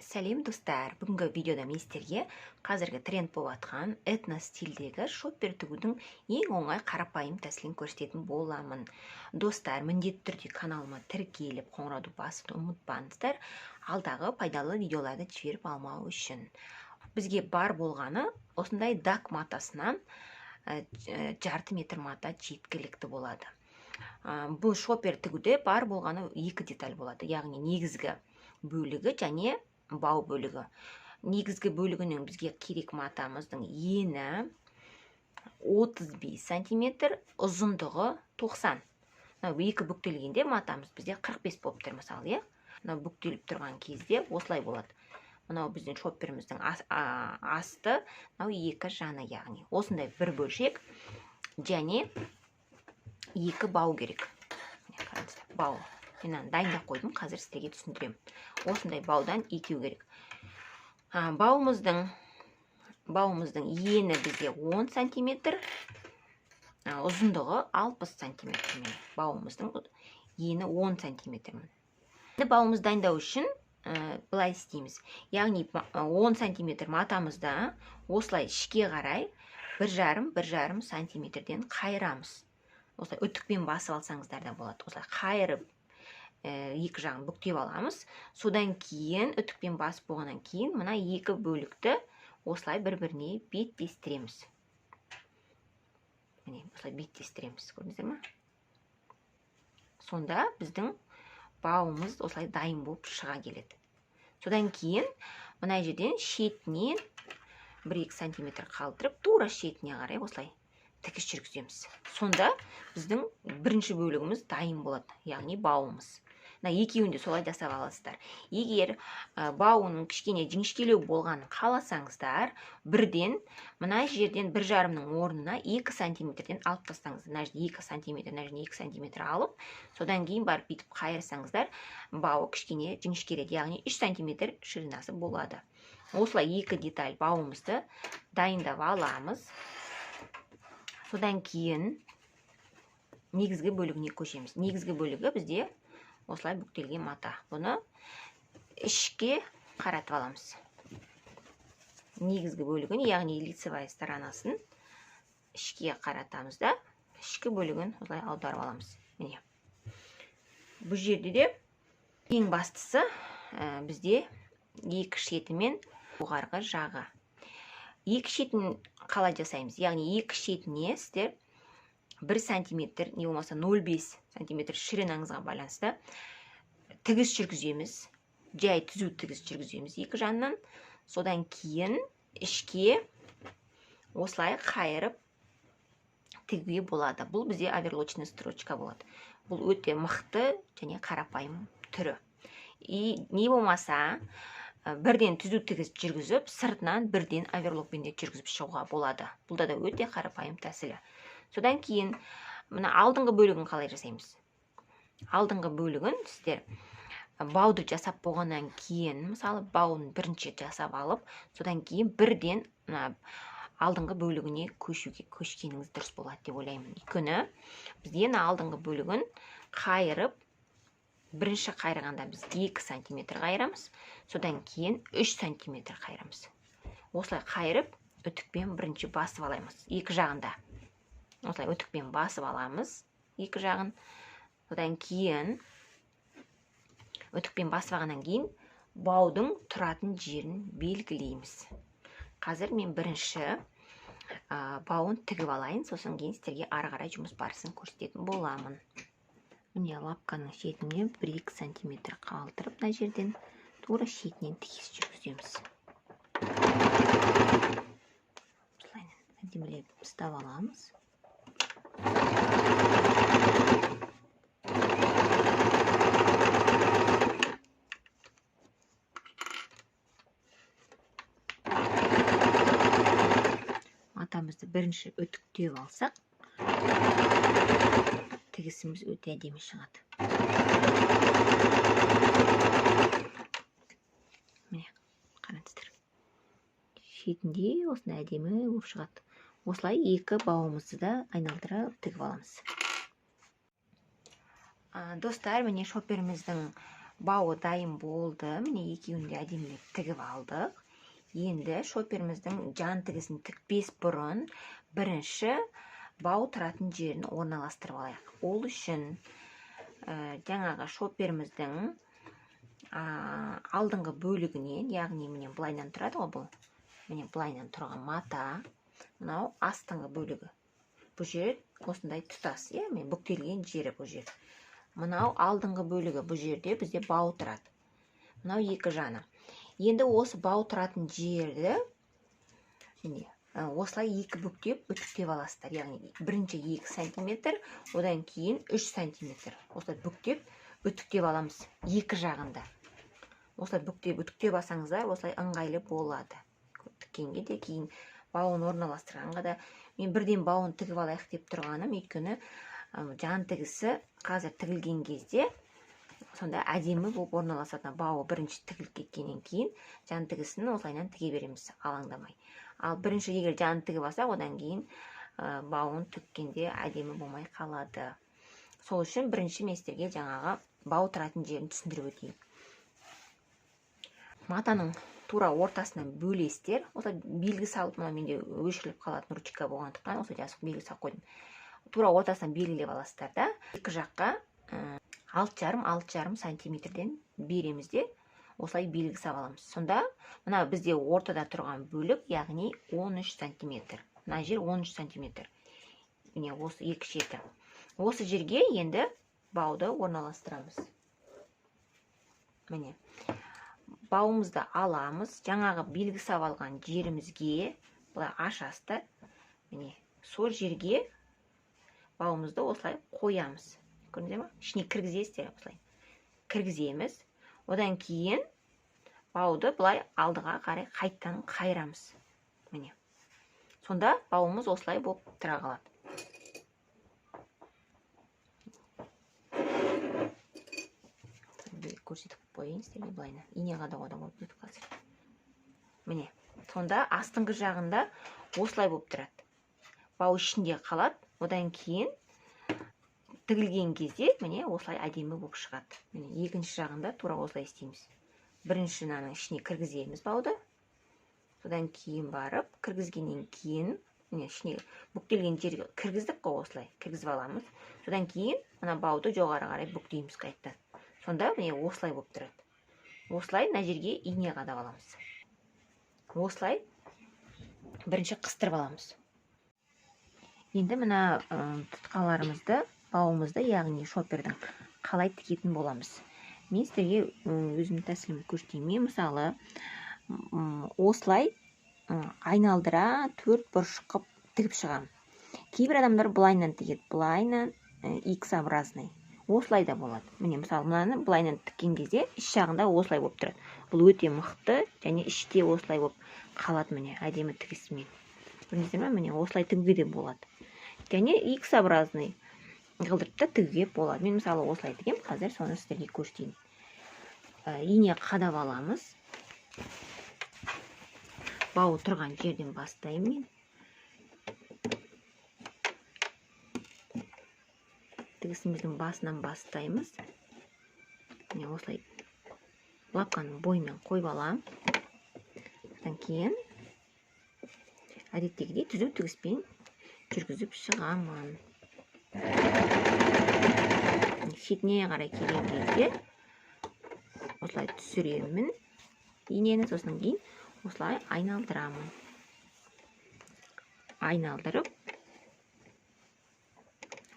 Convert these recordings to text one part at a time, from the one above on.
Сәлем достар, бүгінгі видеода мен сіздерге қазіргі тренд болып жатқан этно стильдегі шоппер тігудің ең оңай қарапайым тәсілін көрсететін боламын. Достар, міндетті түрде каналыма тіркеліп қоңырауды басуды ұмытпаңыздар, алдағы пайдалы видеоларды жіберіп алмау үшін. Бізге бар болғаны осындай дак матасынан жарты метр мата жеткілікті болады. Бұл шоппер тігуде бар болғаны 2 деталь болады, яғни негізгі бөлігі және бау бөлігі. Негізгі бөлігінің бізге керек матамыздың ені 35 см, ұзындығы 90. Екі бүктелгенде матамыз бізде 45 болып тұр мысалы, бүктеліп тұрған кезде осылай болады. Мынау біздің шопперіміздің асты, екі жаны, яғни осындай бір бөлшек және 2 бау керек. Бау. Мен дайындап қойдым, қазір сіздерге түсіндірем. Осындай баудан 2 керек. Бауымыздың ені бізде 10 см, ұзындығы 60 см. Бауымыздың ені 10 см. Бауымыз дайындау үшін былай істейміз. Яғни 10 см матамызда осылай ішке қарай 1,5 см-ден қайырамыз. Осылай үтікпен басып алсаңыздар да болады. Осылай қайырып екі жағын бүктеп аламыз. Содан кейін үтікпен басып болғаннан кейін мына екі бөлікті осылай бір-біріне беттестіреміз. Міне, осылай беттестіреміз. Көрдіңіздер ме? Сонда біздің бауымыз осылай дайын болып шыға келеді. Содан кейін мына жерден шетінен 1-2 см қалдырып, тура шетіне қарай осылай тігіс жүргіземіз. Сонда біздің бірінші бөлігіміз дайын болады, яғни бауымыз. Екеуінде солай жасап аласыздар. Егер бауының кішкене жіңішкелеу болғанын қаласаңыздар, бірден мына жерден 1,5-ның орнына 2 см-ден алып тастаңыздар. Мына жерден 2 см, мына жерден 2 см алып, содан кейін барып бүйтіп қайырсаңыздар, бауы кішкене жіңішкереді, яғни 3 см ширинасы болады. Осылай 2 деталь бауымызды дайындап аламыз. Содан кейін негізгі бөлігіне көшеміз. Негізгі бөлігі бізде осылай бүктелген мата. Бұны ішке қаратып аламыз. Негізгі бөлігін, яғни лицевая сторонасын ішке қаратамыз да, ішкі бөлігін осылай аударып аламыз. Міне. Бұл жерде де ең бастысы бізде екі шеті мен жоғарғы жағы. Екі шетін қалай жасаймыз? Яғни екі шетіне сіздер 1 см, не болмаса 0,5 см ширинаңызға байланысты тігіс жүргіземіз. Жай түзу тігіс жүргіземіз екі жаннан. Содан кейін ішке осылай қайырып тігуге болады. Бұл бізде оверлочный строчка болады. Бұл өте мықты және қарапайым түрі. Не болмаса бірден түзу тігіс жүргізіп, сыртынан бірден оверлокпен де жүргізіп шығуға болады. Бұлда да өте қарапайым тәсілі. Содан кейін мына алдыңғы бөлігін қалай жасаймыз? Алдыңғы бөлігін сіздер бауды жасап болғаннан кейін, мысалы бауын бірінші жасап алып, содан кейін бірден алдыңғы бөлігіне көшкеніңіз дұрыс болады деп ойлаймын. Өйткені бізде алдыңғы бөлігін қайырып, бірінші қайырғанда біз 2 см қайырамыз, содан кейін 3 см қайырамыз. Осылай қайырып, үтікпен бірінші басып аламыз, екі жағында. Осылай үтікпен басып аламыз, екі жағын. Содан кейін үтікпен басып алғаннан кейін баудың тұратын жерін белгілейміз. Қазір мен бірінші бауын тігіп алайын, сосын кейін сіздерге ары қарай жұмыс барысын көрсететін боламын. Міне лапканың шетіне 1-2 см қалдырып, мына жерден тура шетінен тігіс жүргіземіз. Осылай әдемілеп ұстап аламыз. Матамызды бірінші үтіктеп алсақ, тігісіміз өте әдемі шығады. Міне, қараңыздар. Шетінде осындай әдемі болып шығады. Осылай екі бауымызды да айналдыра тігіп аламыз. Достар, міне шопперіміздің бауы дайын болды. Міне екеуін де әдемілеп тігіп алдық. Енді шоперіміздің жан тігісін тікпес бұрын бірінші бау тұратын жерін орналастырып алайық. Ол үшін жаңағы шоперіміздің алдыңғы бөлігінен, яғни міне былайынан тұрады ғой бұл. Міне былайынан тұрған мата, мынау астыңғы бөлігі. Бұл жер осындай тұтас, мен бүктелген жері бұл жер. Мынау алдыңғы бөлігі, бұл жерде бізде бау тұрады. Мынау екі жаны. Енді осы бау тұратын жерді осылай екі бүктеп үтіктеп аласыздар. Яғни бірінші 2 сантиметр, одан кейін 3 сантиметр. Осылай бүктеп үтіктеп аламыз екі жағында. Осылай бүктеп үтіктеп алсаңыздар, осылай ыңғайлы болады. Тіккенге де кейін бауын орналастырғанға да. Мен бірден бауын тігіп алайық деп тұрғаным, өйткені жан тігісі қазір тігілген кезде сонда әдемі болып орналасады. Бауы бірінші тігіліп кеткеннен кейін жан тігісін осылайынан тіге береміз, алаңдамай. Ал бірінші егер жан тігіп алсақ, одан кейін бауын тіккенде әдемі болмай қалады. Сол үшін бірінші мен сіздерге жаңағы бау тұратын жерін түсіндіріп өтейін. Матаның тура ортасынан бөлесіздер. Осылай белгі салып, менде өшіріліп қалатын ручка болғандықтан осылай жазып белгі салып қойдым. Тура ортасынан белгілеп аласыздар да. Екі жаққа 6,5 сантиметрден береміз де, осылай белгі салып аламыз. Сонда мына бізде ортада тұрған бөлік, яғни 13 сантиметр. Мына жер 13 сантиметр. Міне осы екі шеті. Осы жерге енді бауды орналастырамыз. Міне бауымызды аламыз, жаңағы белгі салып алған жерімізге былай ашасыздар. Міне сол жерге бауымызды осылай қоямыз. Көрдіңіздер ме? Ішіне кіргізесіздер, осылай кіргіземіз. Одан кейін бауды былай алдыға қарай қайттан қайырамыз. Міне. Сонда бауымыз осылай болып тұра қалады. Көрсетіп қойайын сіздерге былайына. Ине қадауға болып өтіп қазір. Міне. Сонда астыңғы жағында осылай болып тұрады. Бау ішінде қалады. Одан кейін тігілген кезде міне осылай әдемі болып шығады. Міне екінші жағында тура осылай істейміз. Бірінші мынаның ішіне кіргіземіз бауды. Содан кейін барып, кіргізгеннен кейін, міне ішіне бүктелген жерге кіргіздік қой, осылай кіргізіп аламыз. Содан кейін мына бауды жоғары қарай бүктейміз қайттан. Сонда міне осылай болып тұрады. Осылай мына жерге ине қадап аламыз. Осылай бірінші қыстырып аламыз. Енді мына тұтқаларымызды, бауымызды, яғни шопердің қалай тігетін боламыз. Мен сіздерге өзім тәсілім көрсетейін. Мысалы, осылай айналдыра 4 бұрыш қып тігіп шығам. Кейбір адамдар былайынан тігеді, былайынан X-образный. Осылай да болады. Міне, мысалы, мынаны былайынан тіккен кезде іш жағында осылай болып тұрады. Бұл өте мықты, және іште осылай болып қалады, міне, әдемі тігісімен. Көрдіңіздер ме? Міне, осылай тігуге де болады. Және X-образный қылдырып та тігуге болады. Мен мысалы осылай тігем, қазір соны сіздерге көрсетейін. Ине қадап аламыз. Бау тұрған жерден бастаймын мен. Тігісіміздің басынан бастаймыз. Міне осылай лапканың бойымен қойып алам. Содан кейін әдеттегідей түзу тігіспен жүргізіп шығамын. Шетіне қарай келген кезде осылай түсіремін. Инені сосын кейін осылай айналдырамын. Айналдырып,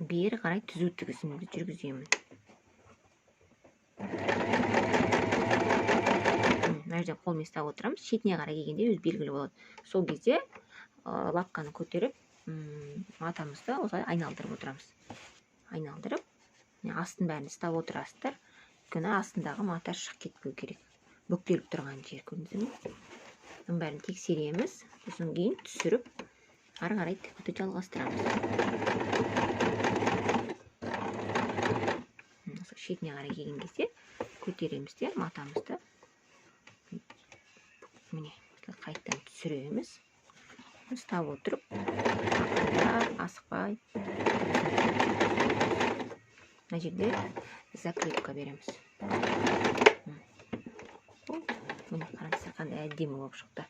бері қарай түзу тігісімді жүргіземін. Мына жерде қолмен ұстап отырамыз. Шетіне қарай келгенде өз белгілі болады. Сол кезде лапканы көтеріп, матамызды осылай айналдырып отырамыз. Айналдырып, астын бәрін ұстап отырасыздар. Өйткені астындағы мата шығып кетпеу керек. Бүктеліп тұрған жер, көрдіңіздер ме? Оның бәрін тексереміз. Сосын кейін түсіріп, ары қарай тігуді жалғастырамыз. Шетіне қарай келген кезде көтереміз де матамызды. Міне, қайттан түсіреміз. Ұстап отырып, асықпай. Мына жерде закрепка береміз. Міне қараңыздар қандай әдемі болып шықты.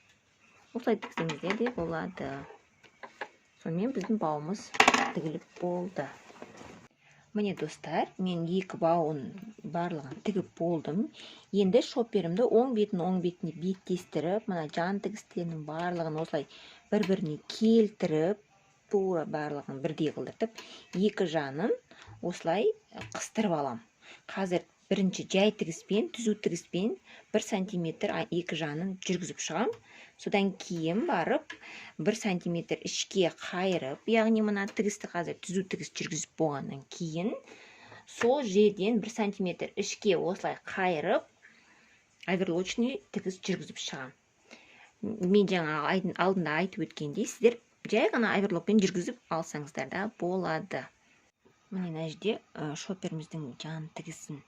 Осылай тіксеңіздер де болады. Сонымен біздің бауымыз тігіліп болды. Міне достар, мен екі бауын барлығын тігіп болдым. Енді шоперімді оң бетіне беттестіріп, мына жан тігістерінің барлығын осылай бір-біріне келтіріп, тура барлығын бірдей қылдыртып, екі жанын осылай қыстырып алам. Қазір бірінші жай тігіспен, түзу тігіспен 1 сантиметр екі жанын жүргізіп шығам. Содан кейін барып 1 сантиметр ішке қайырып, яғни мына тігісті қазір түзу тігіс жүргізіп болғаннан кейін сол жерден 1 сантиметр ішке осылай қайырып, оверлочный тігіс жүргізіп шығам. Мен жаңа алдында айтып өткендей, сіздер жай ғана оверлокпен жүргізіп алсаңыздар да болады. Міне мына жерде шоперіміздің жан тігісін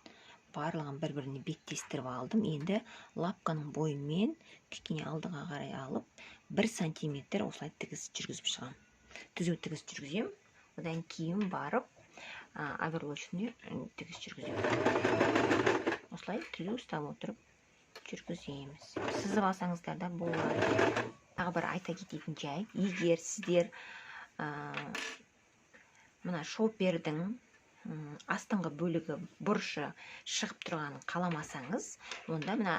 барлығын бір-біріне беттестіріп алдым. Енді лапканың бойымен кішкене алдыға қарай алып, 1 сантиметр осылай тігіс жүргізіп шығам. Түзу тігіс жүргізем. Одан кейін барып, оверлочный тігіс жүргізем. Осылай түзу ұстап отырып жүргіземіз. Сызып алсаңыздар да болады. Тағы бір айта кететін жай, егер сіздер мына шопердің астыңғы бөлігі бұрышы шығып тұрғанын қаламасаңыз, онда мына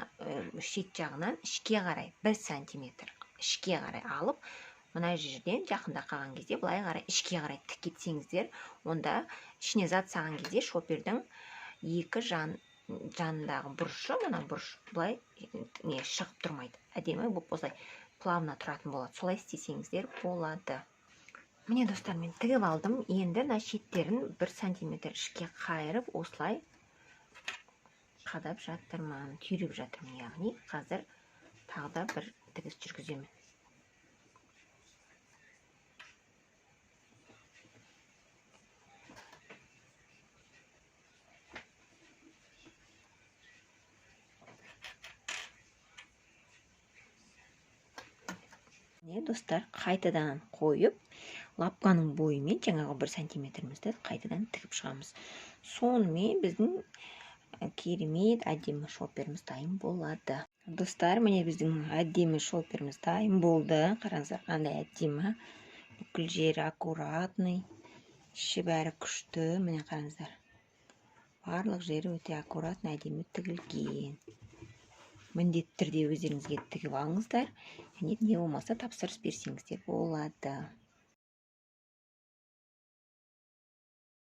шет жағынан ішке қарай 1 сантиметр ішке қарай алып, мына жерден жақында қалған кезде былай қарай ішке қарай тік кетсеңіздер, онда ішіне зат салған кезде шопердің екі жанындағы бұрышы, мына бұрыш былай шығып тұрмайды. Әдемі болып осылай плавно тұратын болады. Солай істесеңіздер болады. Міне достар, мен тігіп алдым. Енді мына шеттерін 1 сантиметр ішке қайырып, осылай қадап жатырмын, түйреп жатырмын. Яғни қазір тағы да бір тігіс жүргіземін. Достар, қайтадан қойып, лапканың бойымен жаңағы 1 сантиметрімізді қайтадан тігіп шығамыз. Сонымен біздің керемет әдемі шоперіміз дайын болады. Достар, міне біздің әдемі шоперіміз дайын болды. Қараңыздар, қандай әдемі. Бүкіл жері аккуратный, іші бәрі күшті. Міне қараңыздар. Барлық жері өте аккуратный, әдемі тігілген. Міндетті түрде өздеріңізге тігіп алыңыздар. Не болмаса тапсырыс берсеңіздер болады.